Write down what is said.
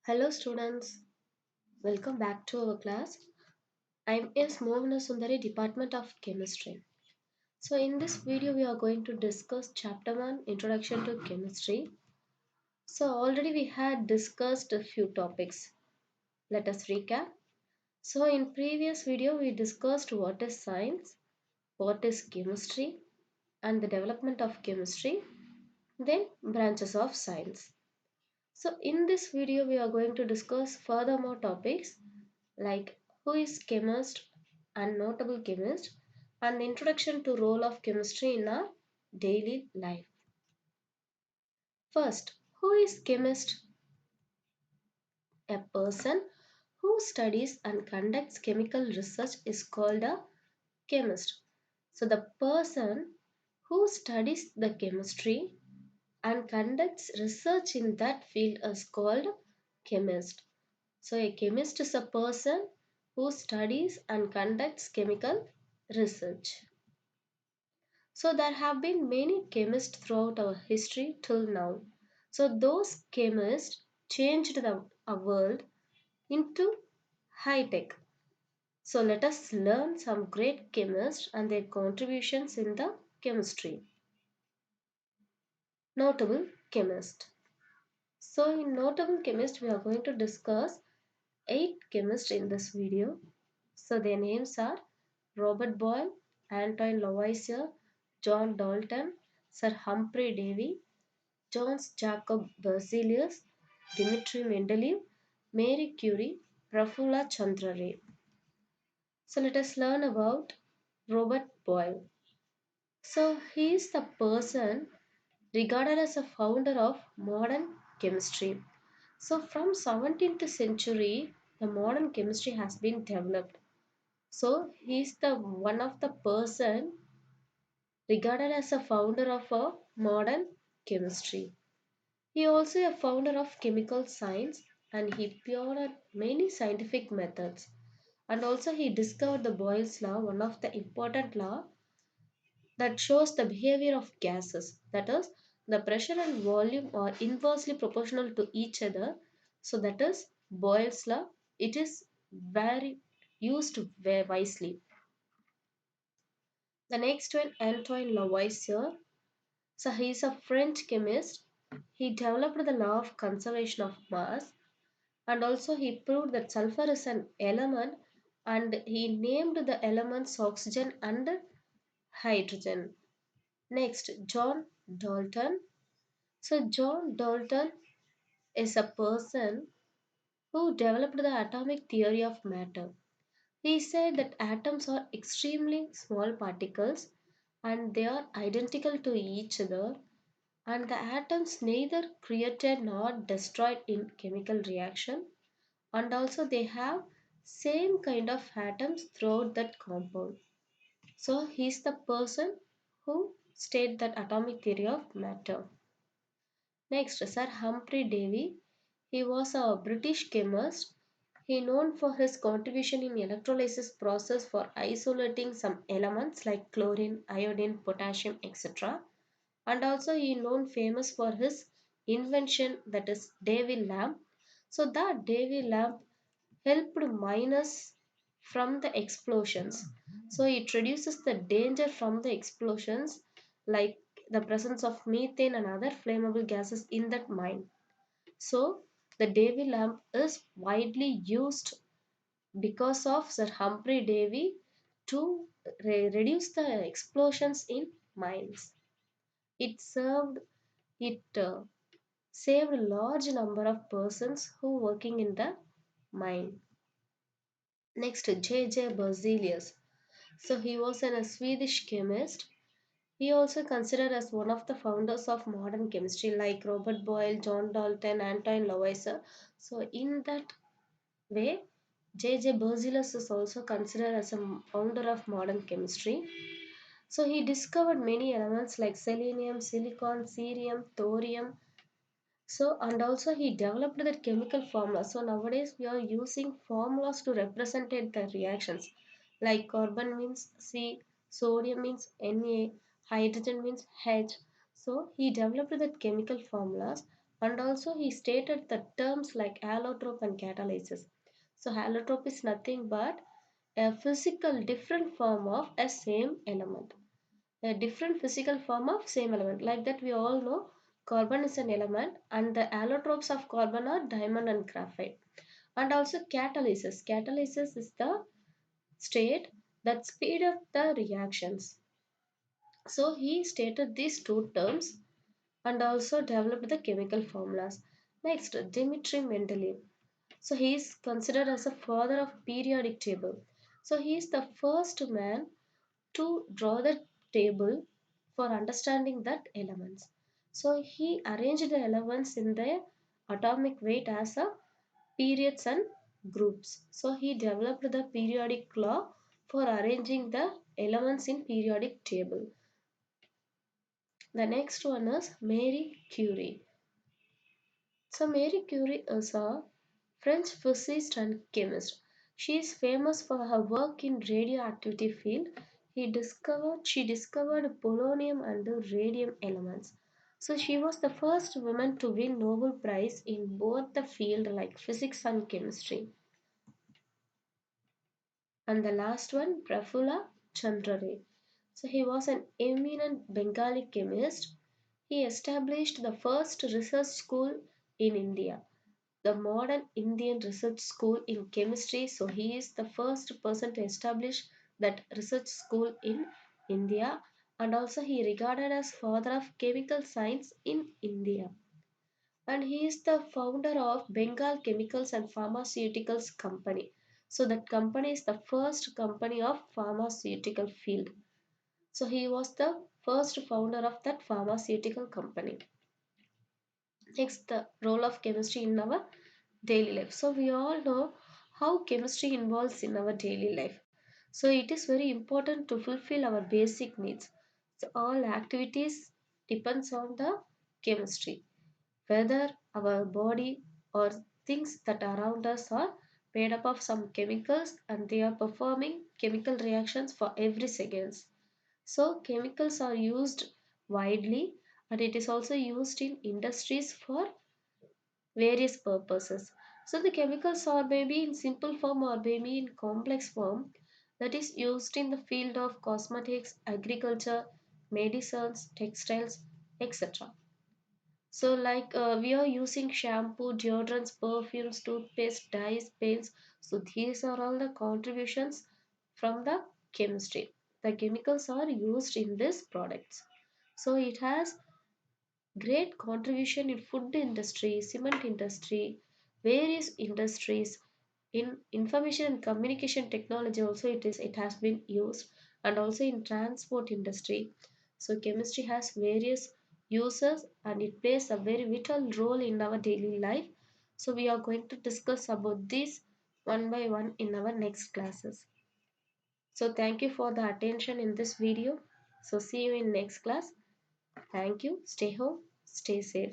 Hello students, welcome back to our class. I'm S. Mohana Sundari, Department of Chemistry. So in this video we are going to discuss chapter 1 Introduction to Chemistry. So already we had discussed a few topics. Let us recap. So in previous video we discussed what is science, what is chemistry and the development of chemistry, then branches of science. So in this video we are going to discuss further more topics like who is chemist and notable chemist and the introduction to role of chemistry in our daily life. First, who is chemist? A person who studies and conducts chemical research is called a chemist. So the person who studies the chemistry and conducts research in that field is called chemist. So a chemist is a person who studies and conducts chemical research. So there have been many chemists throughout our history till now. So those chemists changed our world into high tech. So let us learn some great chemists and their contributions in the chemistry. Notable chemist. So in notable chemist we are going to discuss 8 chemists in this video. So their names are Robert Boyle, Antoine Lavoisier, John Dalton, Sir Humphrey Davy, Johannes Jacob Berzelius, Dmitry Mendeleev, Marie Curie, Prafulla Chandra Ray. So let us learn about Robert Boyle. So he is the person regarded as a founder of modern chemistry. So from 17th century, the modern chemistry has been developed. So he is the one of the person regarded as a founder of a modern chemistry. He also a founder of chemical science and he pioneered many scientific methods. And also he discovered the Boyle's law, one of the important law that shows the behavior of gases. That is, the pressure and volume are inversely proportional to each other. So that is Boyle's law. It is very used very wisely. The next one, Antoine Lavoisier. So he is a French chemist. He developed the law of conservation of mass and also he proved that sulfur is an element and he named the elements oxygen and hydrogen. Next, John Dalton. So John Dalton is a person who developed the atomic theory of matter. He said that atoms are extremely small particles and they are identical to each other and the atoms neither created nor destroyed in chemical reaction and also they have same kind of atoms throughout that compound. So he's the person who stated that atomic theory of matter. Next, Sir Humphrey Davy. He was a British chemist. He known for his contribution in electrolysis process for isolating some elements like chlorine, iodine, potassium, etc. And also he known famous for his invention that is Davy lamp. So that Davy lamp helped miners from the explosions. So it reduces the danger from the explosions like the presence of methane and other flammable gases in that mine. So the Davy lamp is widely used because of Sir Humphrey Davy to reduce the explosions in mines. It served it saved a large number of persons who working in the mine. Next, J.J. Berzelius. So he was a Swedish chemist. He also considered as one of the founders of modern chemistry like Robert Boyle, John Dalton, Antoine Lavoisier. So in that way, J.J. Berzelius is also considered as a founder of modern chemistry. So he discovered many elements like selenium, silicon, cerium, thorium, so, and also he developed that chemical formula. So, nowadays we are using formulas to represent the reactions. Like carbon means C, sodium means Na, hydrogen means H. So, he developed that chemical formulas And also he stated the terms like allotrope and catalysis. So allotrope is nothing but a physical different form of a same element. A different physical form of same element. Like that we all know carbon is an element and the allotropes of carbon are diamond and graphite. And also catalysis. Catalysis is the state that speed up the reactions. So he stated these two terms and also developed the chemical formulas. Next, Dmitry Mendeleev. So he is considered as a father of periodic table. So he is the first man to draw the table for understanding that elements. So he arranged the elements in their atomic weight as a periods and groups. So he developed the periodic law for arranging the elements in periodic table. The next one is Marie Curie. So Marie Curie is a French physicist and chemist. She is famous for her work in radioactivity field. She discovered polonium and the radium elements. So she was the first woman to win Nobel Prize in both the field like physics and chemistry. And the last one, Prafulla Chandra Ray. So he was an eminent Bengali chemist. He established the first research school in India, the modern Indian research school in chemistry. So he is the first person to establish that research school in India, and also he regarded as father of chemical science in India. And he is the founder of Bengal Chemicals and Pharmaceuticals Company. So that company is the first company of pharmaceutical field. So he was the first founder of that pharmaceutical company. Next, the role of chemistry in our daily life. So we all know how chemistry involves in our daily life. So it is very important to fulfill our basic needs. So all activities depends on the chemistry. Whether our body or things that are around us are made up of some chemicals and they are performing chemical reactions for every seconds. So chemicals are used widely and it is also used in industries for various purposes. So the chemicals are maybe in simple form or maybe in complex form that is used in the field of cosmetics, agriculture, medicines, textiles, etc. So like we are using shampoo, deodorants, perfumes, toothpaste, dyes, paints. So these are all the contributions from the chemistry. The chemicals are used in these products. So it has great contribution in food industry, cement industry, various industries. In information and communication technology also it has been used, and also in transport industry. So chemistry has various uses and it plays a very vital role in our daily life. So we are going to discuss about this one by one in our next classes. So thank you for the attention in this video. So see you in next class. Thank you. Stay home. Stay safe.